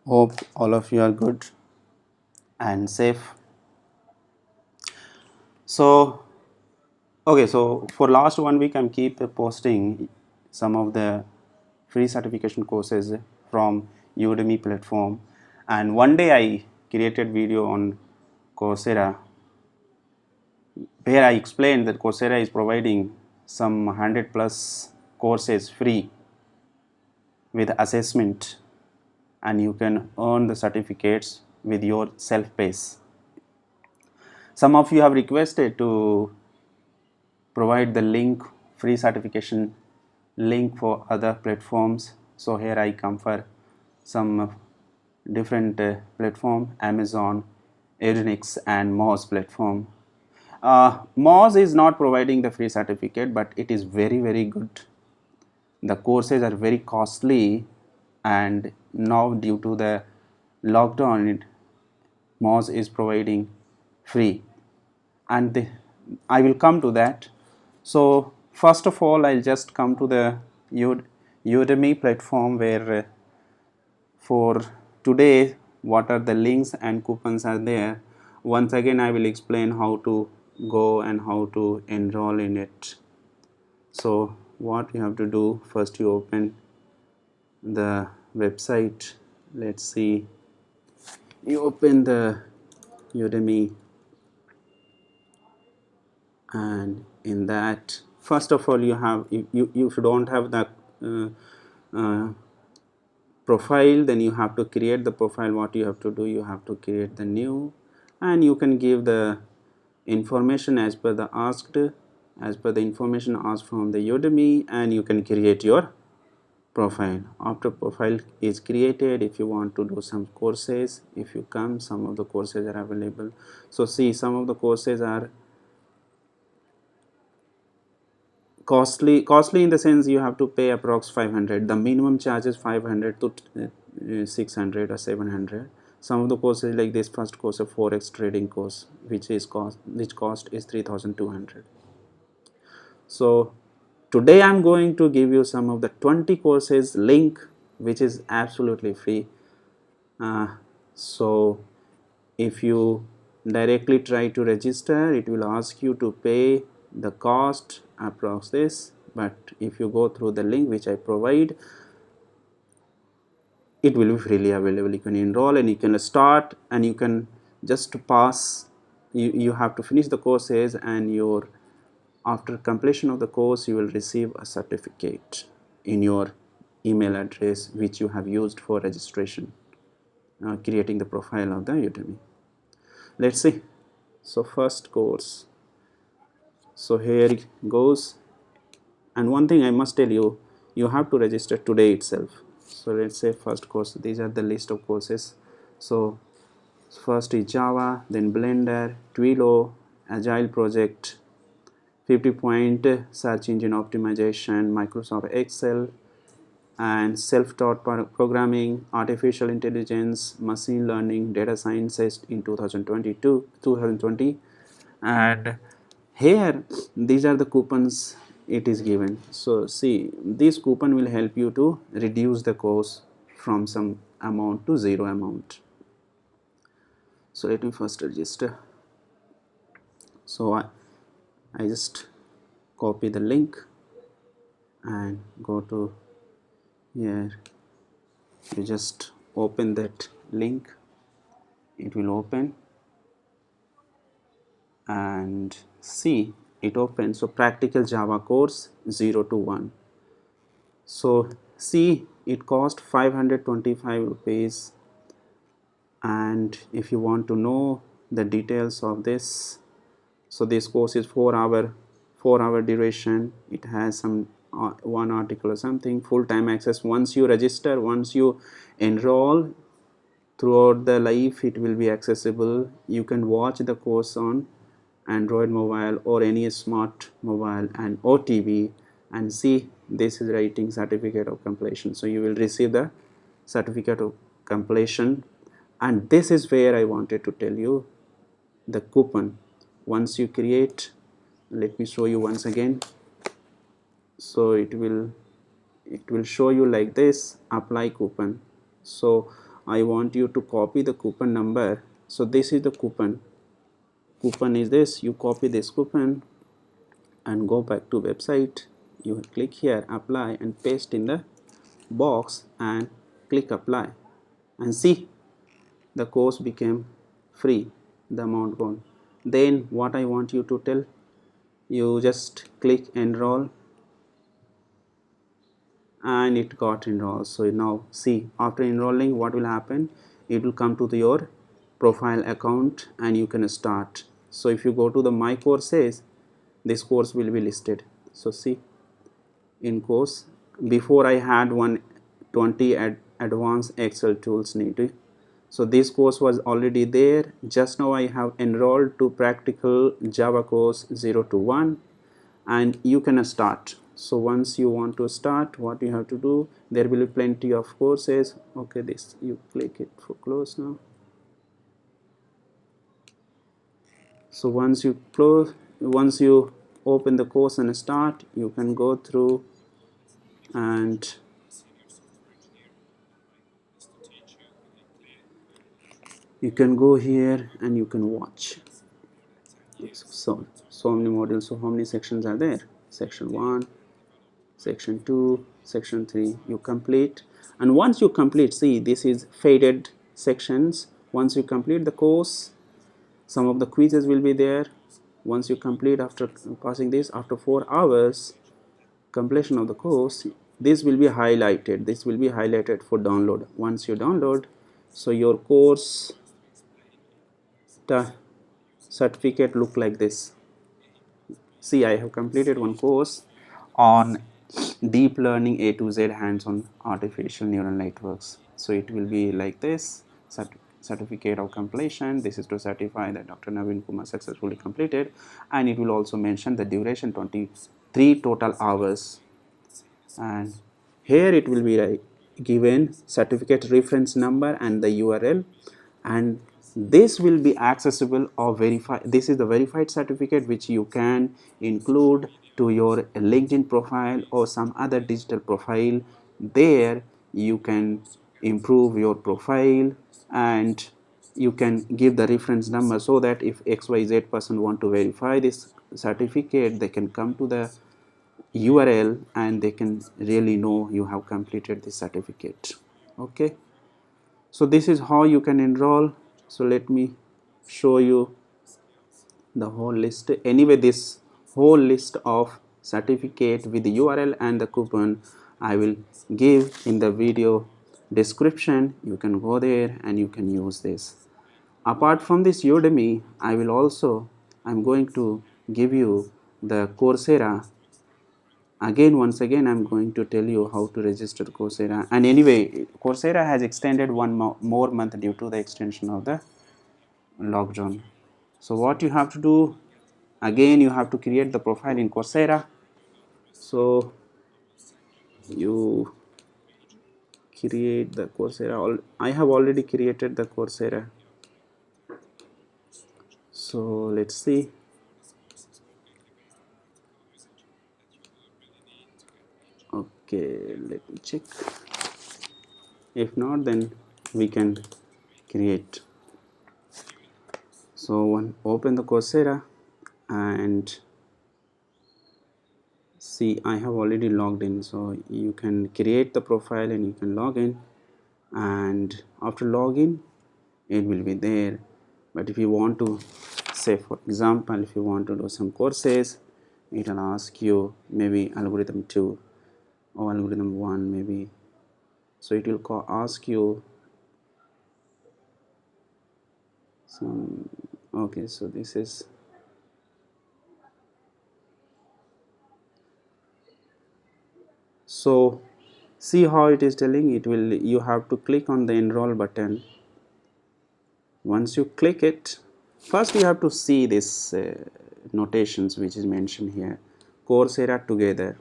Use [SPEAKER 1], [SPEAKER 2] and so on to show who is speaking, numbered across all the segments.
[SPEAKER 1] Hope all of you are good and safe. So, okay, so for last 1 week, I'm keep posting some of the free certification courses from Udemy platform, and one day I created video on Coursera where I explained that Coursera is providing some 100 plus courses free with assessment, and you can earn the certificates with your self pace. Some of you have requested to provide the link, free certification link for other platforms. So here I come for some different platform: Amazon, Edunix, and Moz platform. Moz is not providing the free certificate, but it is very good. The courses are very costly, and now due to the lockdown, Moz is providing free, and I will come to that. So first of all, I'll just come to the Udemy platform where for today what are the links and coupons are there. Once again, I will explain how to go and how to enroll in it. So what you have to do, first you open the website. Let's see, you open the Udemy, and in that, first of all, you have, if you don't have the uh, uh, profile, then you have to create the profile. What you have to do, you have to create the new, and you can give the information as per the asked, as per the information asked from the Udemy, and you can create your profile. After profile is created, if you want to do some courses, if you come, some of the courses are available. So see, some of the courses are costly in the sense you have to pay approx 500. The minimum charge is 500 to 600 or 700. Some of the courses like this first course, a forex trading course, which cost is 3200. So today I'm going to give you some of the 20 courses link which is absolutely free. So if you directly try to register, it will ask you to pay the cost approx this, but if you go through the link which I provide, it will be freely available. You can enroll and you can start, and you can just pass. You have to finish the courses, and your after completion of the course you will receive a certificate in your email address which you have used for registration, creating the profile of the Udemy. Let's see. So first course, so here it goes, and one thing I must tell you, you have to register today itself. So let's say first course, these are the list of courses. So first is Java, then Blender, Twilio, Agile Project, 50-point search engine optimization, Microsoft Excel, and self-taught programming, artificial intelligence, machine learning, data science in 2020, and here these are the coupons it is given. So see, this coupon will help you to reduce the course from some amount to zero amount. So let me first register. So I just copy the link and go to here. You just open that link, it will open, and see, it opens. So practical Java course 0 to 1. So see, it cost 525 rupees, and if you want to know the details of this, so this course is 4 hour duration. It has some one article or something, full-time access. Once you register, once you enroll, throughout the life it will be accessible. You can watch the course on Android mobile or any smart mobile and OTV, and see, this is writing certificate of completion. So you will receive the certificate of completion, and this is where I wanted to tell you the coupon. Once you create, let me show you once again. So it will show you like this, apply coupon. So I want you to copy the coupon number. So this is the coupon is this. You copy this coupon and go back to website. You click here apply and paste in the box and click apply, and see, the course became free, the amount gone. Then what I want you to tell, you just click enroll and it got enrolled. So now see, after enrolling, what will happen, it will come to your profile account and you can start. So if you go to the my courses, this course will be listed. So see, in course, before I had 120 advanced Excel tools needed. So this course was already there. Just now I have enrolled to practical Java course 0 to 1, and you can start. So once you want to start, what you have to do, there will be plenty of courses. Okay, this you click it for close now. So once you open the course and start, you can go through and you can go here and you can watch. So many modules. So how many sections are there? Section 1, section 2, section 3. You complete, and once you complete, see, this is faded sections. Once you complete the course, some of the quizzes will be there. Once you complete, after passing this, after 4 hours completion of the course, this will be highlighted. This will be highlighted for download. Once you download, so your course certificate look like this. See, I have completed one course on deep learning A to Z hands-on artificial neural networks. So it will be like this, certificate of completion. This is to certify that Dr. Naveen Kumar successfully completed, and it will also mention the duration, 23 total hours. And here it will be given certificate reference number and the URL, and this will be accessible or verified. This is the verified certificate which you can include to your LinkedIn profile or some other digital profile. There you can improve your profile and you can give the reference number, so that if XYZ person want to verify this certificate, they can come to the URL and they can really know you have completed the certificate. Okay, so this is how you can enroll. So let me show you the whole list. Anyway, this whole list of certificate with the URL and the coupon I will give in the video description. You can go there and you can use this. Apart from this Udemy, I'm going to give you the Coursera. Again, once again, I'm going to tell you how to register Coursera. And anyway, Coursera has extended one more month due to the extension of the lockdown. So what you have to do, again, you have to create the profile in Coursera. So you create the Coursera. I have already created the Coursera. So let's see. Okay, let me check. If not, then we can create. So open the Coursera and see, I have already logged in. So you can create the profile and you can log in, and after login it will be there. But if you want to, say for example, if you want to do some courses, it will ask you maybe algorithm 2 or algorithm 1 maybe. So it will ask you some. Okay, so this is, so see how it is telling. It will, you have to click on the enroll button. Once you click it, first you have to see this notations which is mentioned here, Coursera together.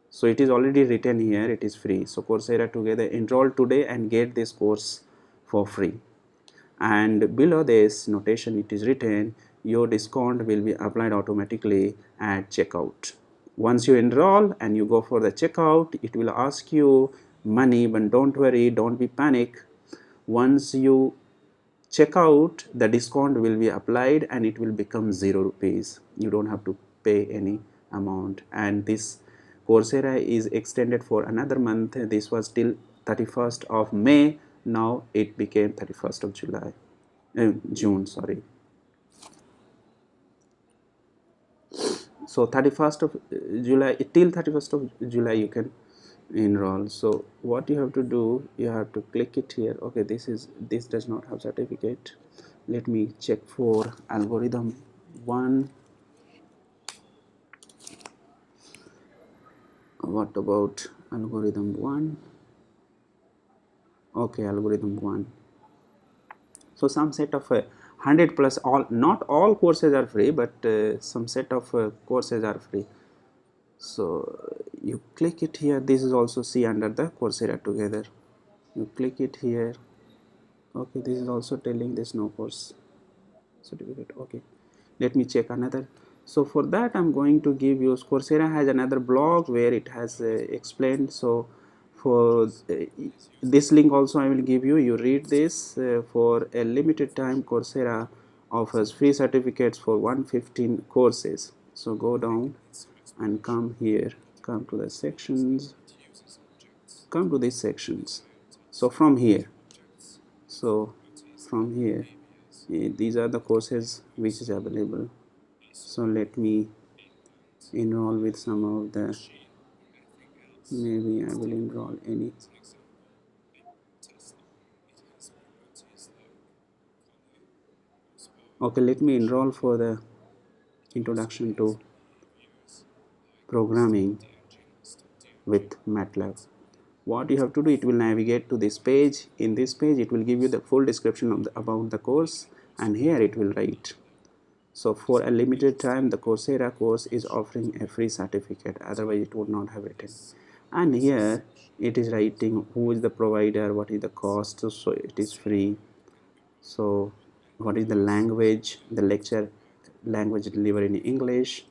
[SPEAKER 1] So it is already written here, it is free. So Coursera together, enroll today and get this course for free. And below this notation it is written, your discount will be applied automatically at checkout. Once you enroll and you go for the checkout, it will ask you money, but don't worry, don't be panic. once you check out, the discount will be applied and it will become 0 rupees. You don't have to pay any amount. And this Coursera is extended for another month. This was till 31st of May. Now it became 31st of June, sorry. So 31st of July, till 31st of July you can enroll. So what you have to do, you have to click it here. Okay, this does not have certificate. Let me check for algorithm 1. What about algorithm 1? Okay, algorithm 1. So some set of 100 plus, all, not all courses are free, but some set of courses are free. So you click it here. This is also see under the Coursera together. You click it here. Okay, this is also telling this no course certificate. Okay, let me check another. So for that I'm going to give you, Coursera has another blog where it has explained. So for this link also I will give you, you read this. For a limited time Coursera offers free certificates for 115 courses. So go down and come here, come to the sections, come to these sections. So from here, these are the courses which is available. So let me enroll with some of the, maybe I will enroll any. Okay, let me enroll for the introduction to programming with MATLAB. What you have to do, it will navigate to this page. In this page it will give you the full description of about the course, and here it will write. So for a limited time the Coursera course is offering a free certificate, otherwise it would not have written. And here it is writing who is the provider, what is the cost, so it is free. So what is the language, the lecture language delivered in English,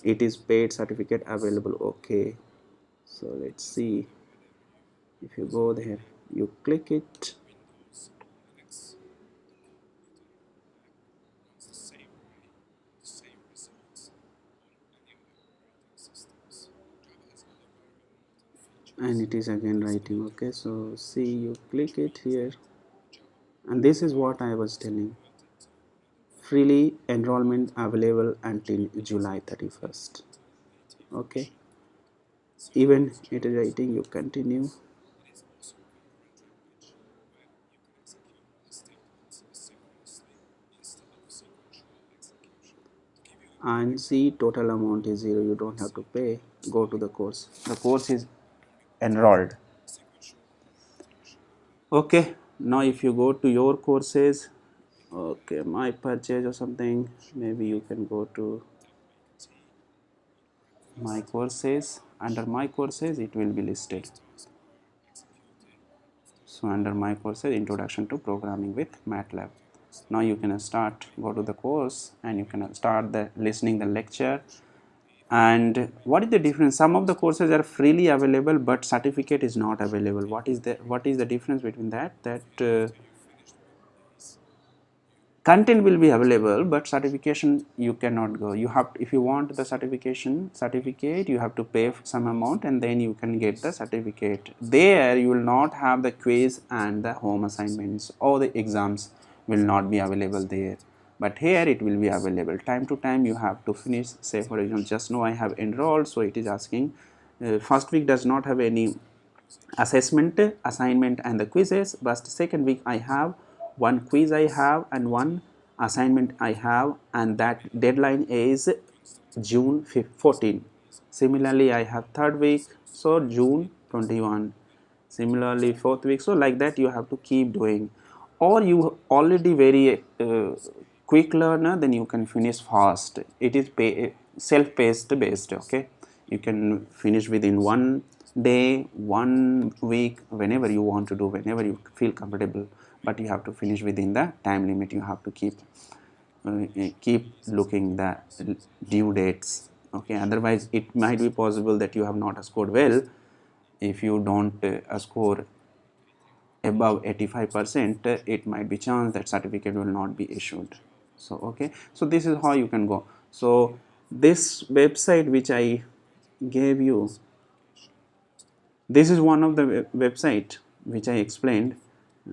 [SPEAKER 1] it is paid certificate available. Okay, so let's see. If you go there, you click it, and it is again writing. Okay, so see, you click it here, and this is what I was telling, freely enrollment available until July 31st. Okay, even it is writing, you continue, and see total amount is 0. You don't have to pay. Go to the course, the course is enrolled. Okay, now if you go to your courses, okay, my purchase or something, maybe you can go to my courses. Under my courses it will be listed. So under my courses, introduction to programming with MATLAB. Now you can start, go to the course, and you can start the listening the lecture. And what is the difference? Some of the courses are freely available, but certificate is not available. What is the difference between that? Content will be available, but certification you cannot go. You have, if you want the certificate, you have to pay some amount, and then you can get the certificate. There you will not have the quiz and the home assignments, or the exams will not be available there. But here it will be available. Time to time you have to finish. Say for example, just now I have enrolled, so it is asking. First week does not have any assessment, assignment and the quizzes, but second week I have one quiz I have and one assignment I have, and that deadline is June 14. Similarly I have third week, so June 21. Similarly fourth week. So like that you have to keep doing. Or you already very quick learner, then you can finish fast. It is self-paced based. Okay, you can finish within 1 day, 1 week, whenever you want to do, whenever you feel comfortable, but you have to finish within the time limit. You have to keep looking the due dates. Okay, otherwise it might be possible that you have not scored well. If you don't score above 85%, it might be chance that certificate will not be issued. So okay, so this is how you can go. So this website which I gave you, this is one of the website which I explained.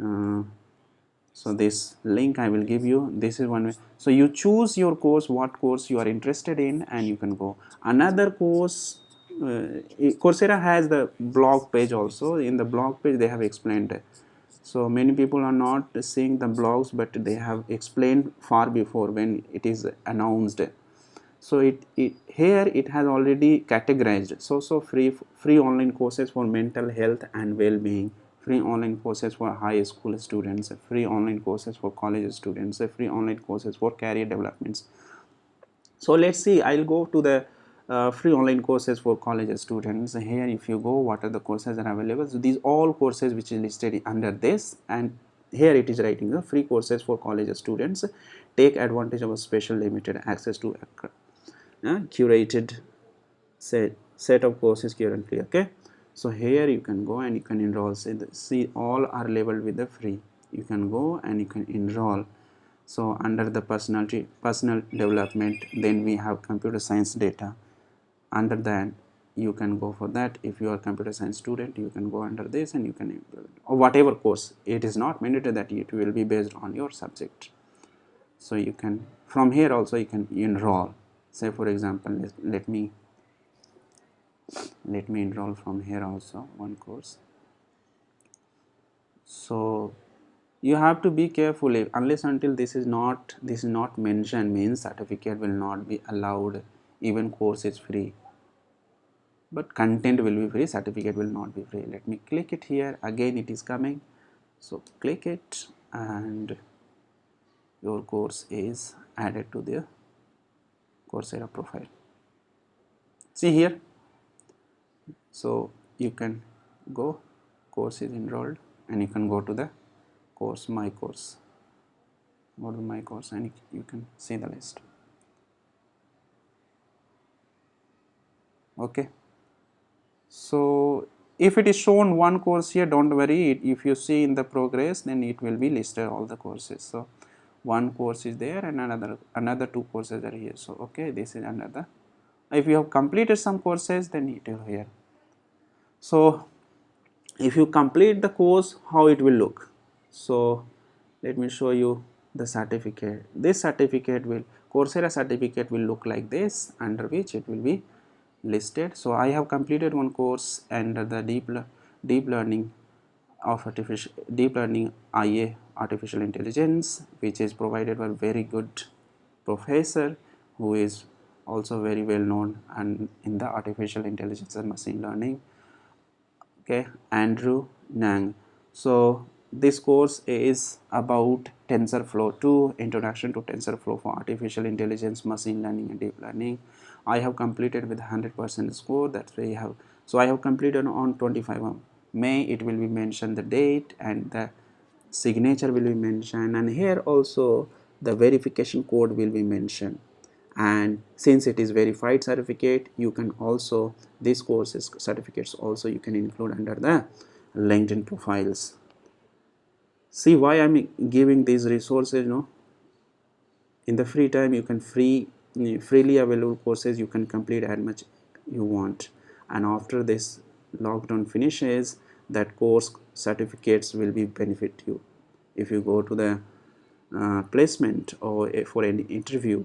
[SPEAKER 1] uh, so this link I will give you, this is one way. So you choose your course, what course you are interested in, and you can go. Another course, Coursera has the blog page also. In the blog page they have explained. So many people are not seeing the blogs, but they have explained far before when it is announced. So it here it has already categorized. So free online courses for mental health and well-being, free online courses for high school students, free online courses for college students, free online courses for career developments. So let's see, I'll go to the free online courses for college students. Here if you go, what are the courses are available? So these all courses which is listed under this, and here it is writing the free courses for college students, take advantage of a special limited access to curated set of courses currently. Okay, so here you can go and you can enroll. See all are labeled with the free. You can go and you can enroll. So under the personal development, then we have computer science data. Under that you can go for that. If you are computer science student, you can go under this and you can, or whatever course, it is not mandatory that it will be based on your subject. So you can, from here also you can enroll. Say for example, let me enroll from here also one course. So you have to be careful. Unless until this is not mentioned, means certificate will not be allowed. Even course is free, but content will be free, certificate will not be free. Let me click it here again, it is coming. So click it and your course is added to the Coursera profile. See here, so you can go, course is enrolled, and you can go to the course, my course, go to my course and you can see the list. Okay, so if it is shown one course here, don't worry, if you see in the progress, then it will be listed all the courses. So one course is there and another two courses are here. So okay, this is another. If you have completed some courses, then it will here. So if you complete the course, how it will look? So let me show you the certificate. This certificate will, Coursera certificate will look like this, under which it will be listed. So I have completed one course under the deep learning of deep learning IA artificial intelligence, which is provided by a very good professor who is also very well known and in the artificial intelligence and machine learning. Okay, Andrew Nang. So this course is about TensorFlow 2, Introduction to TensorFlow for Artificial Intelligence, Machine Learning and Deep Learning. I have completed with 100% score. That's why I have. So I have completed on 25 of May. It will be mentioned the date and the signature will be mentioned, and here also the verification code will be mentioned. And since it is verified certificate, you can also, these courses certificates also you can include under the LinkedIn profiles. See why I'm giving these resources, no? In the free time you can freely available courses you can complete as much you want, and after this lockdown finishes, that course certificates will be benefit you. If you go to the placement or for any interview,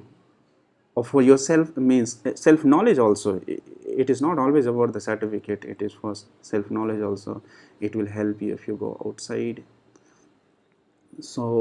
[SPEAKER 1] or for yourself, means self knowledge also, it is not always about the certificate, it is for self knowledge also. It will help you if you go outside. So